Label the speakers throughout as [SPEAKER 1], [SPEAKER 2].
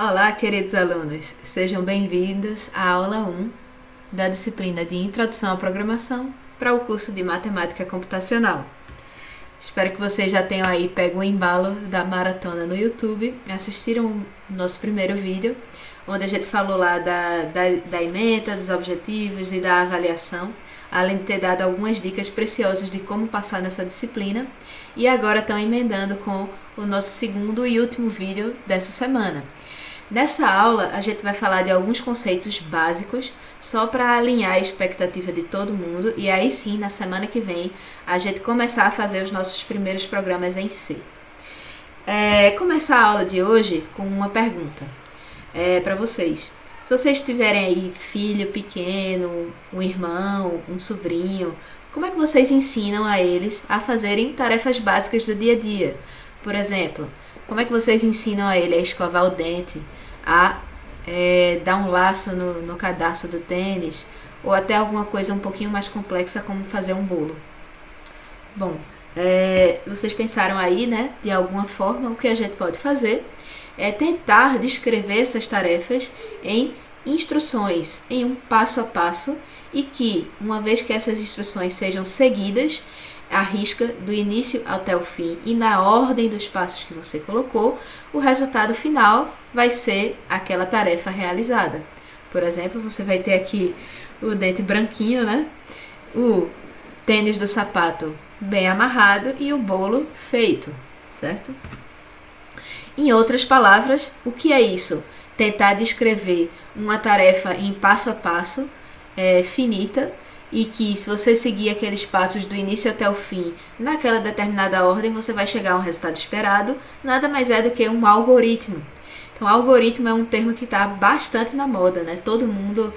[SPEAKER 1] Olá, queridos alunos, sejam bem-vindos à aula 1 da disciplina de Introdução à Programação para o curso de Matemática Computacional. Espero que vocês já tenham aí pego o embalo da maratona no YouTube, assistiram o nosso primeiro vídeo, onde a gente falou lá da ementa, dos objetivos e da avaliação, além de ter dado algumas dicas preciosas de como passar nessa disciplina, e agora estão emendando com o nosso segundo e último vídeo dessa semana. Nessa aula, a gente vai falar de alguns conceitos básicos, só para alinhar a expectativa de todo mundo, e aí sim, na semana que vem, a gente começar a fazer os nossos primeiros programas em C. Começar a aula de hoje com uma pergunta para vocês. Se vocês tiverem aí filho pequeno, um irmão, um sobrinho, como é que vocês ensinam a eles a fazerem tarefas básicas do dia a dia? Por exemplo, como é que vocês ensinam a ele a escovar o dente, a dar um laço no cadarço do tênis, ou até alguma coisa um pouquinho mais complexa como fazer um bolo? Bom, vocês pensaram aí, né, de alguma forma, o que a gente pode fazer é tentar descrever essas tarefas em instruções, em um passo a passo, e que, uma vez que essas instruções sejam seguidas, à risca, do início até o fim e na ordem dos passos que você colocou, o resultado final vai ser aquela tarefa realizada. Por exemplo, você vai ter aqui o dente branquinho, né? O tênis do sapato bem amarrado e o bolo feito, certo? Em outras palavras, o que é isso? Tentar descrever uma tarefa em passo a passo, finita, e que se você seguir aqueles passos do início até o fim, naquela determinada ordem, você vai chegar a um resultado esperado, nada mais é do que um algoritmo. Então, algoritmo é um termo que está bastante na moda, né? Todo mundo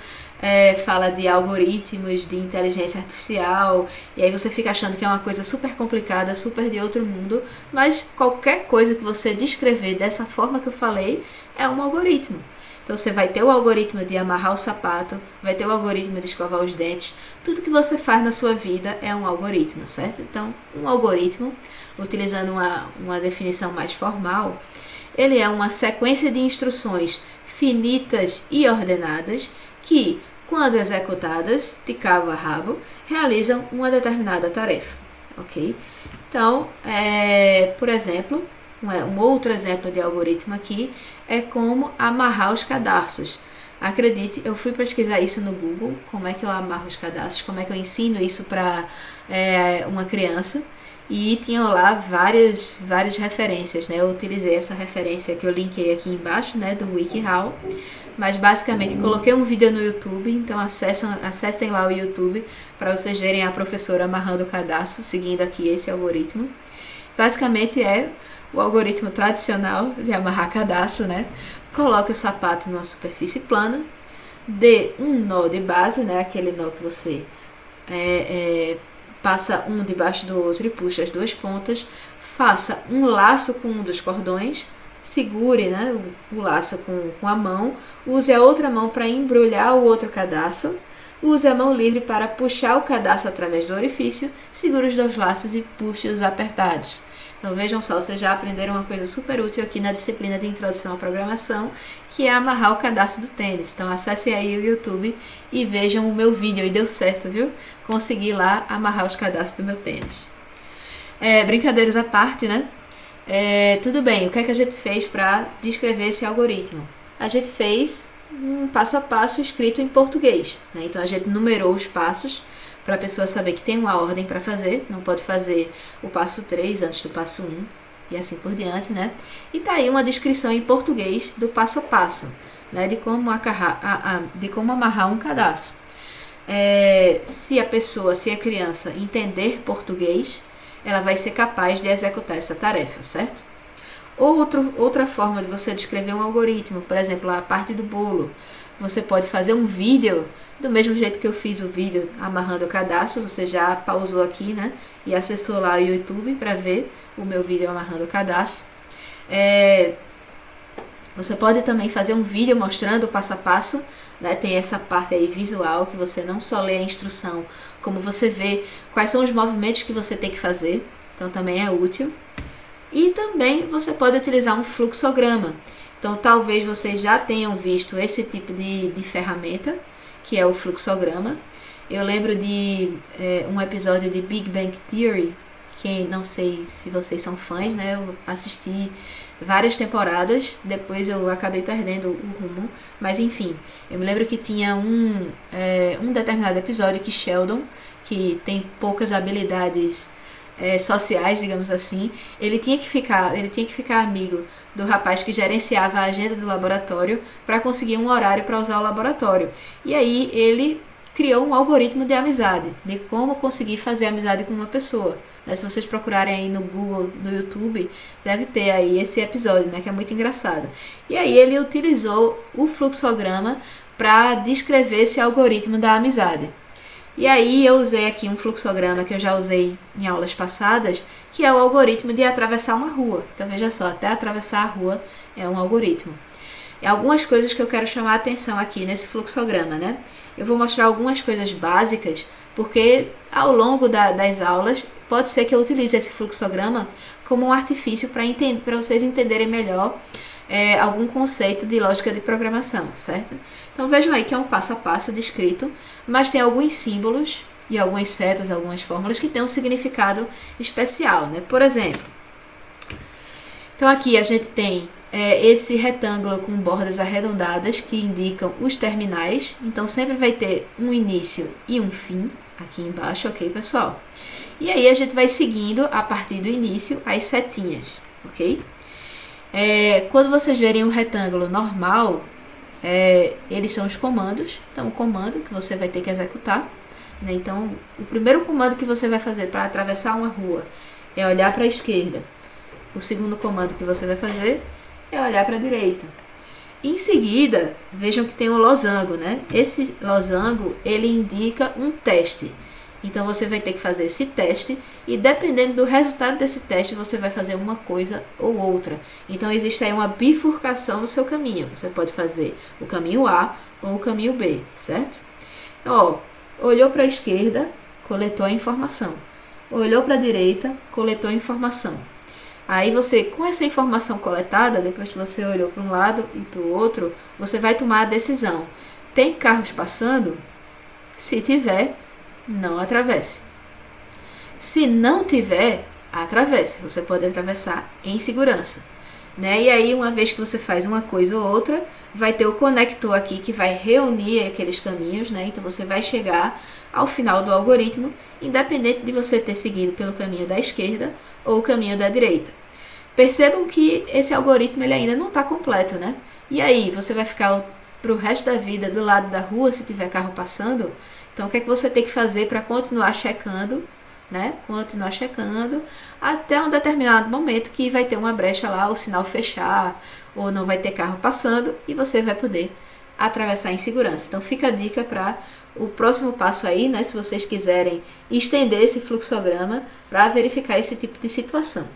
[SPEAKER 1] fala de algoritmos, de inteligência artificial, e aí você fica achando que é uma coisa super complicada, super de outro mundo, mas qualquer coisa que você descrever dessa forma que eu falei é um algoritmo. Então você vai ter o algoritmo de amarrar o sapato, vai ter o algoritmo de escovar os dentes, tudo que você faz na sua vida é um algoritmo, certo? Então, um algoritmo, utilizando uma definição mais formal, ele é uma sequência de instruções finitas e ordenadas que, quando executadas de cabo a rabo, realizam uma determinada tarefa, ok? Então, por exemplo, um outro exemplo de algoritmo aqui é como amarrar os cadarços. Acredite, eu fui pesquisar isso no Google, como é que eu amarro os cadarços, como é que eu ensino isso para uma criança, e tinha lá várias referências, né? Eu utilizei essa referência que eu linkei aqui embaixo, né, do WikiHow, mas basicamente coloquei um vídeo no YouTube, então acessem lá o YouTube para vocês verem a professora amarrando o cadarço, seguindo aqui esse algoritmo. Basicamente é o algoritmo tradicional de amarrar cadarço, né? Coloque o sapato numa superfície plana, dê um nó de base, né? Aquele nó que você passa um debaixo do outro e puxa as duas pontas, faça um laço com um dos cordões, segure, né, o laço com a mão, use a outra mão para embrulhar o outro cadarço, use a mão livre para puxar o cadarço através do orifício, segure os dois laços e puxe-os apertados. Então vejam só, vocês já aprenderam uma coisa super útil aqui na disciplina de Introdução à Programação, que é amarrar o cadarço do tênis. Então acessem aí o YouTube e vejam o meu vídeo, e deu certo, viu? Consegui lá amarrar os cadarços do meu tênis. Brincadeiras à parte, né? Tudo bem, o que é que a gente fez para descrever esse algoritmo? A gente fez um passo a passo escrito em português, né? Então a gente numerou os passos para a pessoa saber que tem uma ordem para fazer, não pode fazer o passo 3 antes do passo 1 e assim por diante, né? E tá aí uma descrição em português do passo a passo, né? De como amarrar um cadarço. Se a criança entender português, ela vai ser capaz de executar essa tarefa, certo? Outra forma de você descrever um algoritmo, por exemplo, a parte do bolo, você pode fazer um vídeo, do mesmo jeito que eu fiz o vídeo amarrando o cadarço, você já pausou aqui, né? E acessou lá o YouTube para ver o meu vídeo amarrando o cadarço. Você pode também fazer um vídeo mostrando o passo a passo, né? Tem essa parte aí visual, que você não só lê a instrução, como você vê quais são os movimentos que você tem que fazer, então também é útil. E também você pode utilizar um fluxograma, Então, talvez vocês já tenham visto esse tipo de ferramenta, que é o fluxograma. Eu lembro de um episódio de Big Bang Theory, que não sei se vocês são fãs, né? Eu assisti várias temporadas, depois eu acabei perdendo o rumo, mas enfim, eu me lembro que tinha um determinado episódio que Sheldon, que tem poucas habilidades sociais, digamos assim, ele tinha que ficar amigo do rapaz que gerenciava a agenda do laboratório para conseguir um horário para usar o laboratório. E aí ele criou um algoritmo de amizade, de como conseguir fazer amizade com uma pessoa. Se vocês procurarem aí no Google, no YouTube, deve ter aí esse episódio, né, que é muito engraçado. E aí ele utilizou o fluxograma para descrever esse algoritmo da amizade. E aí eu usei aqui um fluxograma que eu já usei em aulas passadas, que é o algoritmo de atravessar uma rua. Então veja só, até atravessar a rua é um algoritmo. E algumas coisas que eu quero chamar a atenção aqui nesse fluxograma, né? Eu vou mostrar algumas coisas básicas, porque ao longo das aulas pode ser que eu utilize esse fluxograma como um artifício para vocês entenderem melhor algum conceito de lógica de programação, certo? Então vejam aí que é um passo a passo descrito, mas tem alguns símbolos e algumas setas, algumas fórmulas que têm um significado especial, né? Por exemplo, então aqui a gente tem esse retângulo com bordas arredondadas que indicam os terminais, então sempre vai ter um início e um fim aqui embaixo, ok, pessoal? E aí a gente vai seguindo a partir do início as setinhas, ok? Quando vocês verem um retângulo normal, eles são os comandos. Então, o comando que você vai ter que executar, né? Então, o primeiro comando que você vai fazer para atravessar uma rua é olhar para a esquerda. O segundo comando que você vai fazer é olhar para a direita. Em seguida, vejam que tem um losango, né? Esse losango, ele indica um teste. Então, você vai ter que fazer esse teste e, dependendo do resultado desse teste, você vai fazer uma coisa ou outra. Então, existe aí uma bifurcação no seu caminho. Você pode fazer o caminho A ou o caminho B, certo? Então, olhou para a esquerda, coletou a informação. Olhou para a direita, coletou a informação. Aí você, com essa informação coletada, depois que você olhou para um lado e para o outro, você vai tomar a decisão. Tem carros passando? Se tiver, não atravesse. Se não tiver, atravesse. Você pode atravessar em segurança, né? E aí, uma vez que você faz uma coisa ou outra, vai ter o conector aqui que vai reunir aqueles caminhos, né? Então você vai chegar ao final do algoritmo, independente de você ter seguido pelo caminho da esquerda ou o caminho da direita. Percebam que esse algoritmo ele ainda não está completo, né? E aí, você vai ficar para o resto da vida do lado da rua se tiver carro passando? Então, o que é que você tem que fazer para continuar checando, né? Continuar checando até um determinado momento que vai ter uma brecha lá, o sinal fechar, ou não vai ter carro passando e você vai poder atravessar em segurança. Então, fica a dica para o próximo passo aí, né? Se vocês quiserem estender esse fluxograma para verificar esse tipo de situação.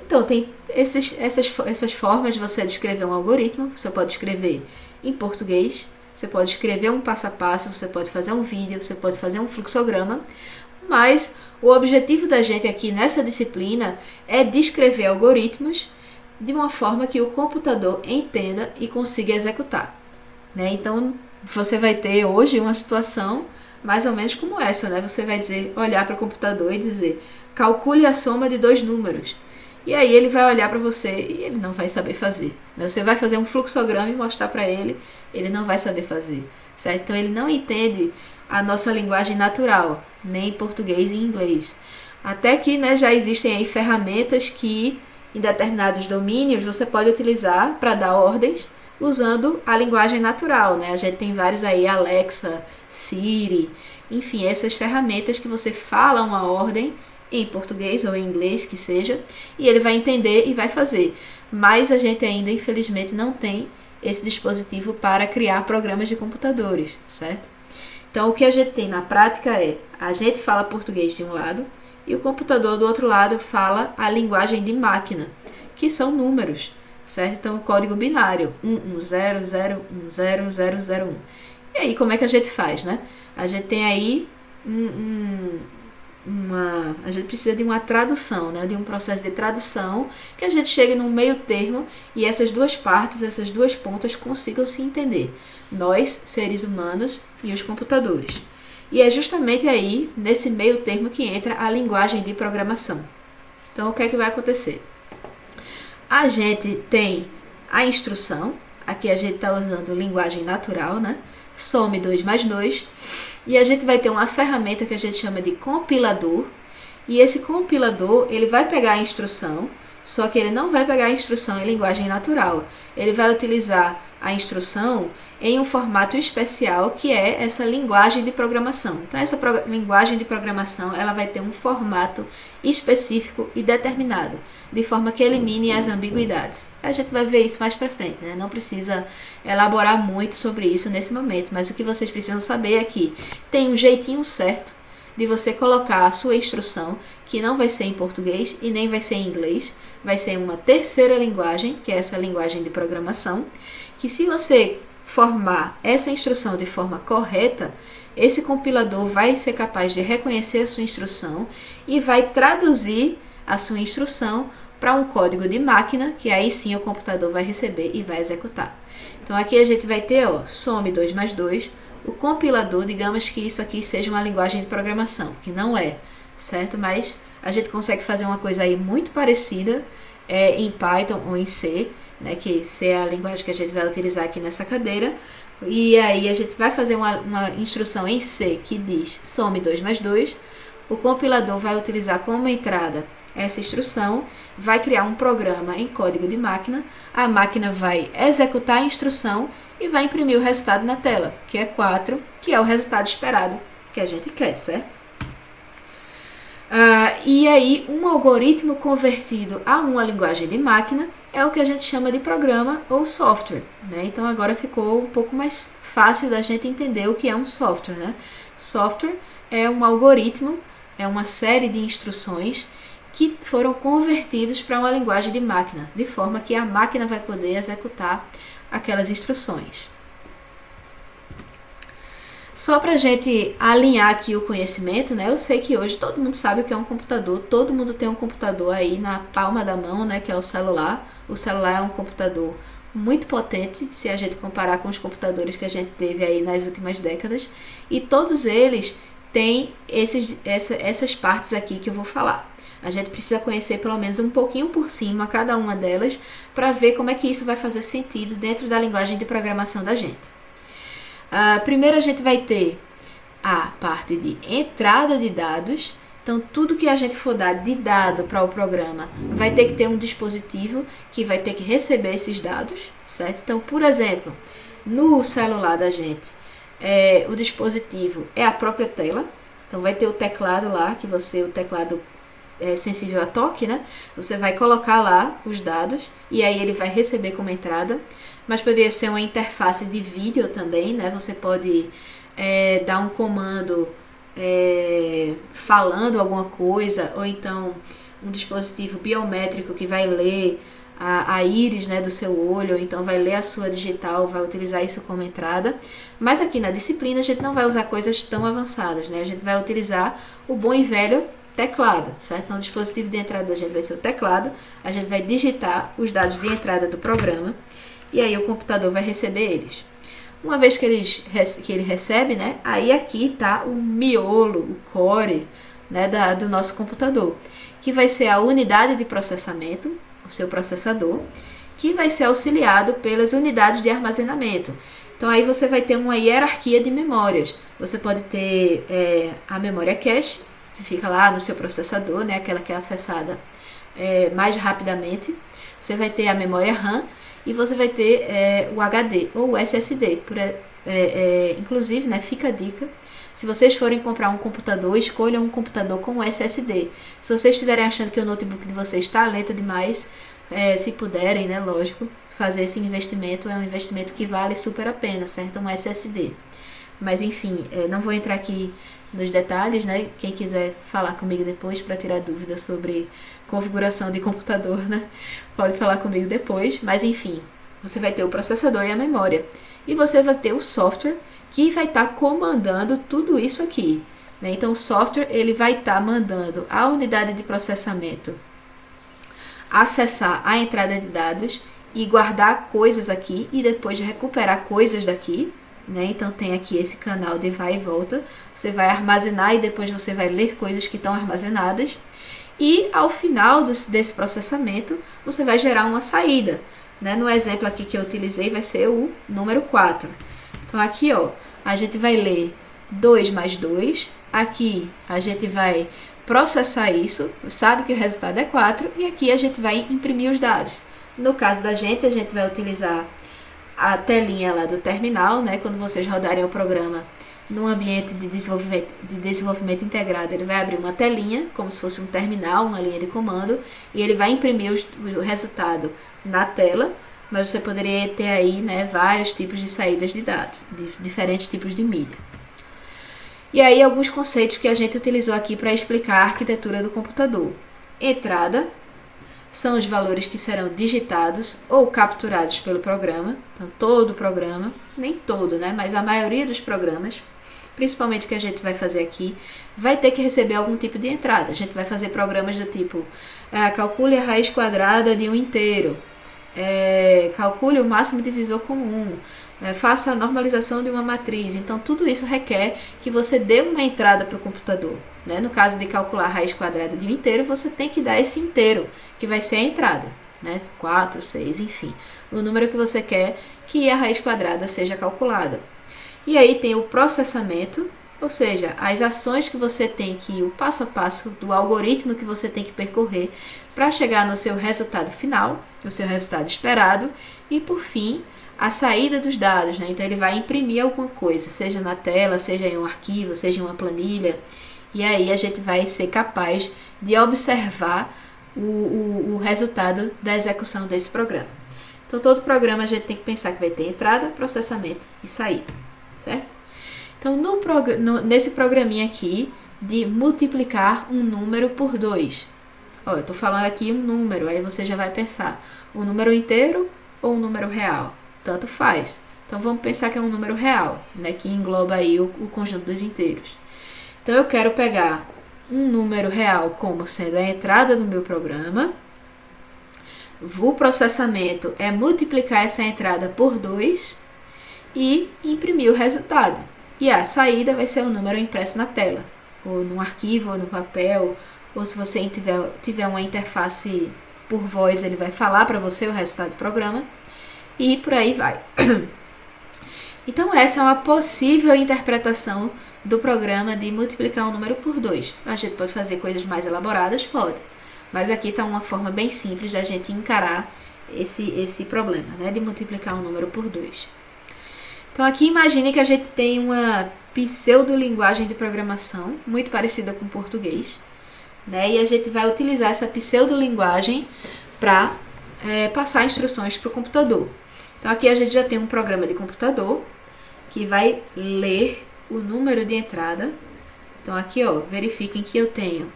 [SPEAKER 1] Então, tem essas formas de você descrever um algoritmo. Você pode escrever em português, você pode escrever um passo a passo, você pode fazer um vídeo, você pode fazer um fluxograma, mas o objetivo da gente aqui nessa disciplina é descrever algoritmos de uma forma que o computador entenda e consiga executar, né? Então, você vai ter hoje uma situação mais ou menos como essa, né? Você vai olhar para o computador e dizer, calcule a soma de dois números. E aí ele vai olhar para você e ele não vai saber fazer, né? Você vai fazer um fluxograma e mostrar para ele, ele não vai saber fazer, certo? Então ele não entende a nossa linguagem natural, nem português e inglês. Até que, né, já existem aí ferramentas que em determinados domínios você pode utilizar para dar ordens usando a linguagem natural, né? A gente tem vários aí, Alexa, Siri, enfim, essas ferramentas que você fala uma ordem em português ou em inglês, que seja, e ele vai entender e vai fazer. Mas a gente ainda, infelizmente, não tem esse dispositivo para criar programas de computadores, certo? Então, o que a gente tem na prática é, a gente fala português de um lado e o computador do outro lado fala a linguagem de máquina, que são números, certo? Então, o código binário, 1100100001. E aí, como é que a gente faz, né? A gente tem aí a gente precisa de uma tradução, né? De um processo de tradução que a gente chegue num meio termo e essas duas partes, essas duas pontas consigam se entender. Nós, seres humanos, e os computadores. E é justamente aí, nesse meio termo, que entra a linguagem de programação. Então, o que é que vai acontecer? A gente tem a instrução, aqui a gente está usando linguagem natural, né? Some 2 mais 2. E a gente vai ter uma ferramenta que a gente chama de compilador. E esse compilador, ele vai pegar a instrução, só que ele não vai pegar a instrução em linguagem natural. Ele vai utilizar a instrução em um formato especial, que é essa linguagem de programação. Então, essa linguagem de programação, ela vai ter um formato específico e determinado, de forma que elimine as ambiguidades. A gente vai ver isso mais para frente, né? Não precisa elaborar muito sobre isso nesse momento, mas o que vocês precisam saber é que tem um jeitinho certo de você colocar a sua instrução, que não vai ser em português e nem vai ser em inglês, vai ser uma terceira linguagem, que é essa linguagem de programação, que se você formar essa instrução de forma correta, esse compilador vai ser capaz de reconhecer a sua instrução e vai traduzir a sua instrução para um código de máquina, que aí sim o computador vai receber e vai executar. Então aqui a gente vai ter, some 2 mais 2, o compilador, digamos que isso aqui seja uma linguagem de programação, que não é, certo? Mas a gente consegue fazer uma coisa aí muito parecida em Python ou em C, né, que C é a linguagem que a gente vai utilizar aqui nessa cadeira. E aí a gente vai fazer uma instrução em C que diz some 2 mais 2. O compilador vai utilizar como entrada essa instrução, vai criar um programa em código de máquina, a máquina vai executar a instrução e vai imprimir o resultado na tela, que é 4, que é o resultado esperado que a gente quer, certo? E aí, um algoritmo convertido a uma linguagem de máquina é o que a gente chama de programa ou software, né? Então agora ficou um pouco mais fácil da gente entender o que é um software, né? Software é um algoritmo, é uma série de instruções que foram convertidos para uma linguagem de máquina, de forma que a máquina vai poder executar aquelas instruções. Só para a gente alinhar aqui o conhecimento, né? Eu sei que hoje todo mundo sabe o que é um computador, todo mundo tem um computador aí na palma da mão, né? Que é o celular. O celular é um computador muito potente, se a gente comparar com os computadores que a gente teve aí nas últimas décadas. E todos eles têm essas partes aqui que eu vou falar. A gente precisa conhecer pelo menos um pouquinho por cima cada uma delas para ver como é que isso vai fazer sentido dentro da linguagem de programação da gente. Primeiro a gente vai ter a parte de entrada de dados. Então tudo que a gente for dar de dado para o programa vai ter que ter um dispositivo que vai ter que receber esses dados, certo? Então, por exemplo, no celular da gente, o dispositivo é a própria tela. Então vai ter o teclado lá, o teclado sensível a toque, né? Você vai colocar lá os dados e aí ele vai receber como entrada. Mas poderia ser uma interface de vídeo também, né? Você pode dar um comando falando alguma coisa, ou então um dispositivo biométrico que vai ler a íris, né, do seu olho, ou então vai ler a sua digital, vai utilizar isso como entrada. Mas aqui na disciplina a gente não vai usar coisas tão avançadas, né? A gente vai utilizar o bom e velho teclado, certo? Então o dispositivo de entrada da gente vai ser o teclado, a gente vai digitar os dados de entrada do programa, e aí o computador vai receber eles. Uma vez que ele recebe, né, aí aqui está o miolo, o core, né, do nosso computador, que vai ser a unidade de processamento, o seu processador, que vai ser auxiliado pelas unidades de armazenamento. Então aí você vai ter uma hierarquia de memórias. Você pode ter a memória cache, que fica lá no seu processador, né, aquela que é acessada mais rapidamente. Você vai ter a memória RAM, e você vai ter o HD ou o SSD. Inclusive, né, fica a dica, se vocês forem comprar um computador, escolham um computador com SSD. Se vocês estiverem achando que o notebook de vocês está lento demais, se puderem, né, lógico, fazer esse investimento, é um investimento que vale super a pena, certo? Um SSD. Mas enfim, não vou entrar aqui nos detalhes, né? Quem quiser falar comigo depois para tirar dúvidas sobre configuração de computador, né, pode falar comigo depois. Mas enfim, você vai ter o processador e a memória. E você vai ter o software que vai estar comandando tudo isso aqui. né? Então, o software ele vai estar mandando a unidade de processamento acessar a entrada de dados e guardar coisas aqui e depois recuperar coisas daqui, né? Então tem aqui esse canal de vai e volta, você vai armazenar e depois você vai ler coisas que estão armazenadas e ao final desse processamento você vai gerar uma saída, né? No exemplo aqui que eu utilizei vai ser o número 4. Então aqui ó, a gente vai ler 2 mais 2, aqui a gente vai processar isso, sabe que o resultado é 4 e aqui a gente vai imprimir os dados. No caso da gente, a gente vai utilizar a telinha lá do terminal, né? Quando vocês rodarem o programa no ambiente de desenvolvimento integrado, ele vai abrir uma telinha, como se fosse um terminal, uma linha de comando, e ele vai imprimir o resultado na tela, mas você poderia ter aí, né, vários tipos de saídas de dados, de diferentes tipos de mídia. E aí alguns conceitos que a gente utilizou aqui para explicar a arquitetura do computador. Entrada são os valores que serão digitados ou capturados pelo programa. Então todo o programa, nem todo, né, mas a maioria dos programas, principalmente o que a gente vai fazer aqui, vai ter que receber algum tipo de entrada. A gente vai fazer programas do tipo calcule a raiz quadrada de um inteiro, calcule o máximo divisor comum, faça a normalização de uma matriz. Então tudo isso requer que você dê uma entrada para o computador, né? No caso de calcular a raiz quadrada de um inteiro, você tem que dar esse inteiro, que vai ser a entrada, né? 4, 6, enfim, o número que você quer que a raiz quadrada seja calculada. E aí tem o processamento, ou seja, as ações que você tem que ir, o passo a passo do algoritmo que você tem que percorrer para chegar no seu resultado final, o seu resultado esperado, e por fim a saída dos dados, né? Então ele vai imprimir alguma coisa, seja na tela, seja em um arquivo, seja em uma planilha, e aí a gente vai ser capaz de observar o resultado da execução desse programa. Então todo programa a gente tem que pensar que vai ter entrada, processamento e saída, certo? Então nesse programinha aqui de multiplicar um número por 2, eu estou falando aqui um número, aí você já vai pensar, um número inteiro ou um número real? Tanto faz. Então vamos pensar que é um número real, né, que engloba aí o conjunto dos inteiros. Então eu quero pegar um número real como sendo a entrada do meu programa. O processamento é multiplicar essa entrada por 2 e imprimir o resultado. E a saída vai ser o número impresso na tela, ou no arquivo, ou no papel, ou se você tiver uma interface por voz, ele vai falar para você o resultado do programa. E por aí vai. Então essa é uma possível interpretação do programa de multiplicar um número por 2. A gente pode fazer coisas mais elaboradas? Pode. Mas aqui está uma forma bem simples de a gente encarar esse problema, né, de multiplicar um número por 2. Então aqui imagine que a gente tem uma pseudolinguagem de programação muito parecida com o português, né, e a gente vai utilizar essa pseudolinguagem para passar instruções para o computador. Então aqui a gente já tem um programa de computador que vai ler o número de entrada. Então aqui verifiquem que eu tenho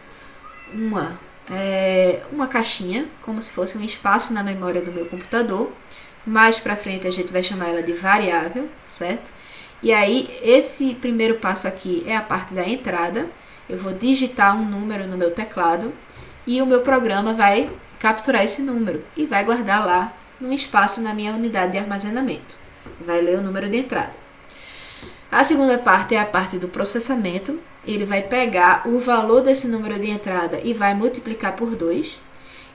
[SPEAKER 1] uma caixinha, como se fosse um espaço na memória do meu computador. Mais para frente a gente vai chamar ela de variável, certo? E aí esse primeiro passo aqui é a parte da entrada. Eu vou digitar um número no meu teclado e o meu programa vai capturar esse número e vai guardar lá num espaço na minha unidade de armazenamento. Vai ler o número de entrada. A segunda parte é a parte do processamento. Ele vai pegar o valor desse número de entrada e vai multiplicar por 2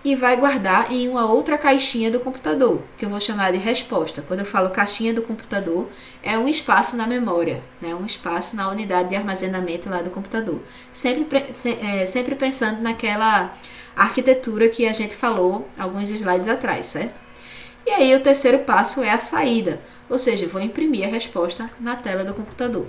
[SPEAKER 1] e vai guardar em uma outra caixinha do computador, que eu vou chamar de resposta. Quando eu falo caixinha do computador, é um espaço na memória, né? Um espaço na unidade de armazenamento lá do computador. Sempre pensando naquela arquitetura que a gente falou alguns slides atrás, certo? E aí o terceiro passo é a saída, ou seja, eu vou imprimir a resposta na tela do computador.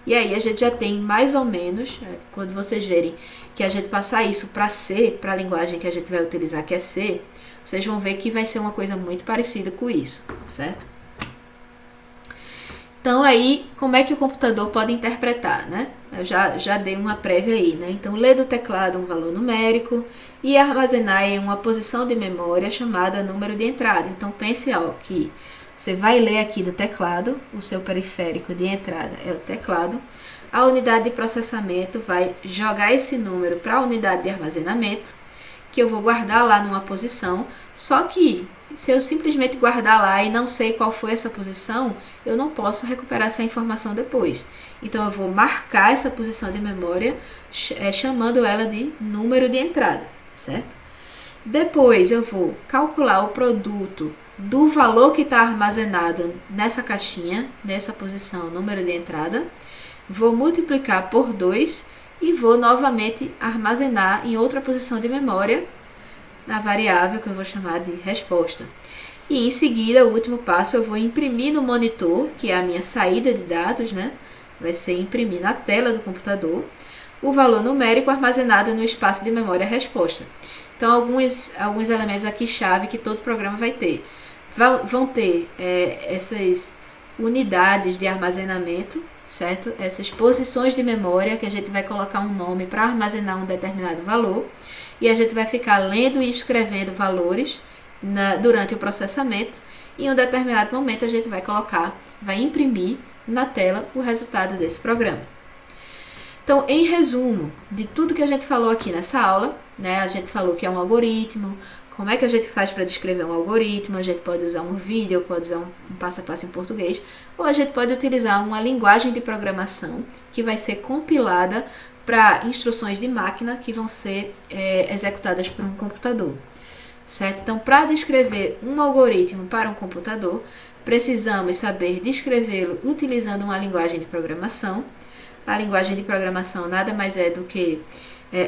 [SPEAKER 1] E aí a gente já tem mais ou menos, quando vocês verem que a gente passar isso para C, para a linguagem que a gente vai utilizar, que é C, vocês vão ver que vai ser uma coisa muito parecida com isso, certo? Então aí, como é que o computador pode interpretar, né? Eu já dei uma prévia aí, né? Então, ler do teclado um valor numérico e armazenar em uma posição de memória chamada número de entrada. Então, pense que você vai ler aqui do teclado, o seu periférico de entrada é o teclado. a unidade de processamento vai jogar esse número para a unidade de armazenamento, que eu vou guardar lá numa posição, só que se eu simplesmente guardar lá e não sei qual foi essa posição, eu não posso recuperar essa informação depois. Então eu vou marcar essa posição de memória, chamando ela de número de entrada, certo? Depois eu vou calcular o produto do valor que está armazenado nessa caixinha, nessa posição, número de entrada, vou multiplicar por 2 e vou novamente armazenar em outra posição de memória na variável que eu vou chamar de resposta. E em seguida, o último passo, eu vou imprimir no monitor, que é a minha saída de dados, né? Vai ser imprimir na tela do computador o valor numérico armazenado no espaço de memória resposta. Então, alguns elementos aqui chave que todo programa vai ter. Vão ter essas unidades de armazenamento, certo? Essas posições de memória que a gente vai colocar um nome para armazenar um determinado valor e a gente vai ficar lendo e escrevendo valores durante o processamento e em um determinado momento a gente vai imprimir na tela o resultado desse programa. Então, em resumo de tudo que a gente falou aqui nessa aula, né, a gente falou que é um algoritmo, como é que a gente faz para descrever um algoritmo, a gente pode usar um vídeo, pode usar um passo a passo em português, ou a gente pode utilizar uma linguagem de programação que vai ser compilada para instruções de máquina que vão ser executadas por um computador, certo? Então, para descrever um algoritmo para um computador, precisamos saber descrevê-lo utilizando uma linguagem de programação. A linguagem de programação nada mais é do que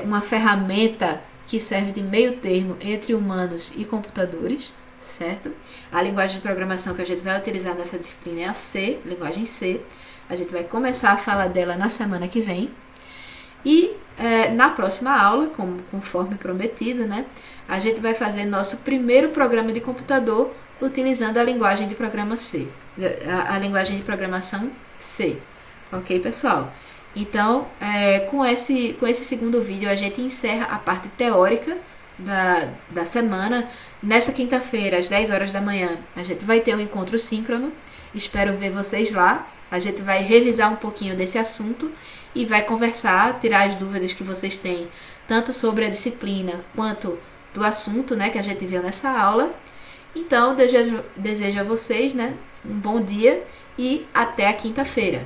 [SPEAKER 1] uma ferramenta que serve de meio termo entre humanos e computadores, certo? A linguagem de programação que a gente vai utilizar nessa disciplina é a C, linguagem C. A gente vai começar a falar dela na semana que vem. E na próxima aula, conforme prometido, né, a gente vai fazer nosso primeiro programa de computador utilizando a linguagem de programação C, a linguagem de programação C. Ok, pessoal? Então, com esse segundo vídeo, a gente encerra a parte teórica da semana. Nessa quinta-feira, às 10 horas da manhã, a gente vai ter um encontro síncrono. Espero ver vocês lá. A gente vai revisar um pouquinho desse assunto e vai conversar, tirar as dúvidas que vocês têm, tanto sobre a disciplina quanto do assunto, né, que a gente viu nessa aula. Então, desejo a vocês, né, um bom dia e até a quinta-feira.